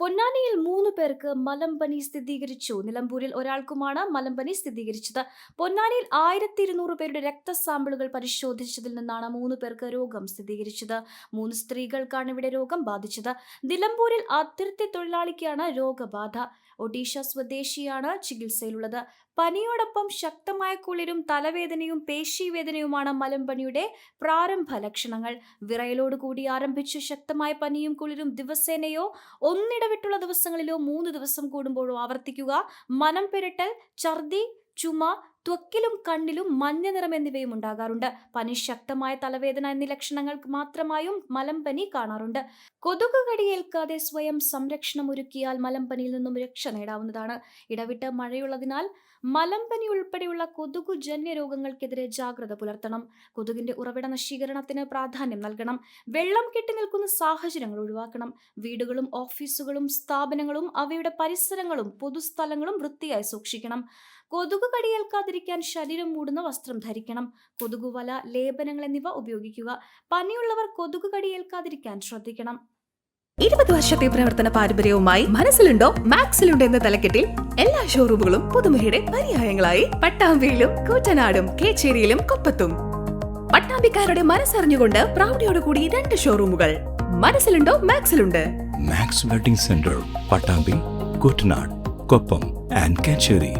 പൊന്നാനിയിൽ 3 പേർക്ക് മലമ്പനി സ്ഥിരീകരിച്ചു. നിലമ്പൂരിൽ ഒരാൾക്കുമാണ് മലമ്പനി സ്ഥിരീകരിച്ചത്. പൊന്നാനിയിൽ 1200 പേരുടെ രക്തസാമ്പിളുകൾ പരിശോധിച്ചതിൽ നിന്നാണ് 3 പേർക്ക് രോഗം സ്ഥിരീകരിച്ചത്. 3 സ്ത്രീകൾക്കാണ് ഇവിടെ രോഗം ബാധിച്ചത്. നിലമ്പൂരിൽ അതിർത്തി തൊഴിലാളിക്കാണ് രോഗബാധ. ഒഡീഷ സ്വദേശിയാണ് ചികിത്സയിലുള്ളത്. പനിയോടൊപ്പം ശക്തമായ കുളിരും തലവേദനയും പേശീവേദനയുമാണ് മലമ്പനിയുടെ പ്രാരംഭ ലക്ഷണങ്ങൾ. വിറയലോടുകൂടി ആരംഭിച്ച ശക്തമായ പനിയും കുളിരും ദിവസേനയോ ഒന്നിടവിട്ടുള്ള ദിവസങ്ങളിലോ 3 ദിവസം കൂടുമ്പോഴോ ആവർത്തിക്കുക. മനം പുരട്ടൽ, ഛർദി, ചുമ, ത്വക്കിലും കണ്ണിലും മഞ്ഞ നിറം എന്നിവയും ഉണ്ടാകാറുണ്ട്. പനി, ശക്തമായ തലവേദന എന്നീ ലക്ഷണങ്ങൾ മാത്രമായും മലമ്പനി കാണാറുണ്ട്. കൊതുക് കടിയേൽക്കാതെ സ്വയം സംരക്ഷണം ഒരുക്കിയാൽ മലമ്പനിയിൽ നിന്നും രക്ഷ നേടാവുന്നതാണ്. ഇടവിട്ട് മഴയുള്ളതിനാൽ മലമ്പനി ഉൾപ്പെടെയുള്ള കൊതുകുജന്യ രോഗങ്ങൾക്കെതിരെ ജാഗ്രത പുലർത്തണം. കൊതുകിന്റെ ഉറവിട നശീകരണത്തിന് പ്രാധാന്യം നൽകണം. വെള്ളം കെട്ടി നിൽക്കുന്ന സാഹചര്യങ്ങൾ ഒഴിവാക്കണം. വീടുകളും ഓഫീസുകളും സ്ഥാപനങ്ങളും അവയുടെ പരിസരങ്ങളും പൊതുസ്ഥലങ്ങളും വൃത്തിയായി സൂക്ഷിക്കണം. കൊതുക് കടിയേൽക്കാതിരിക്കാൻ ശരീരം മൂടുന്ന വസ്ത്രം ധരിക്കണം. കൊതുകുവല, ലേപനങ്ങൾ എന്നിവ ഉപയോഗിക്കുക. പനിയുള്ളവർ കൊതുക് കടിയേൽക്കാതിരിക്കാൻ ശ്രദ്ധിക്കണം. 20 വർഷത്തെ പ്രവർത്തന പാരമ്പര്യവുമായി മനസ്സിലുണ്ടോ മാക്സിലുണ്ടോ എന്ന തലക്കെട്ടിൽ എല്ലാ ഷോറൂമുകളും പുതുമുഖയുടെ പര്യായങ്ങളായി പട്ടാമ്പിയിലും കൂറ്റനാടും കേച്ചേരിയിലും കൊപ്പത്തും. പട്ടാമ്പിക്കാരുടെ മനസ്സറിഞ്ഞുകൊണ്ട് പ്രൗഢിയോടുകൂടി 2 ഷോറൂമുകൾ. മനസ്സിലുണ്ടോ മാക്സിലുണ്ട്. Max wedding centre, Pattambi, Koottanad, Koppam and Kecheri.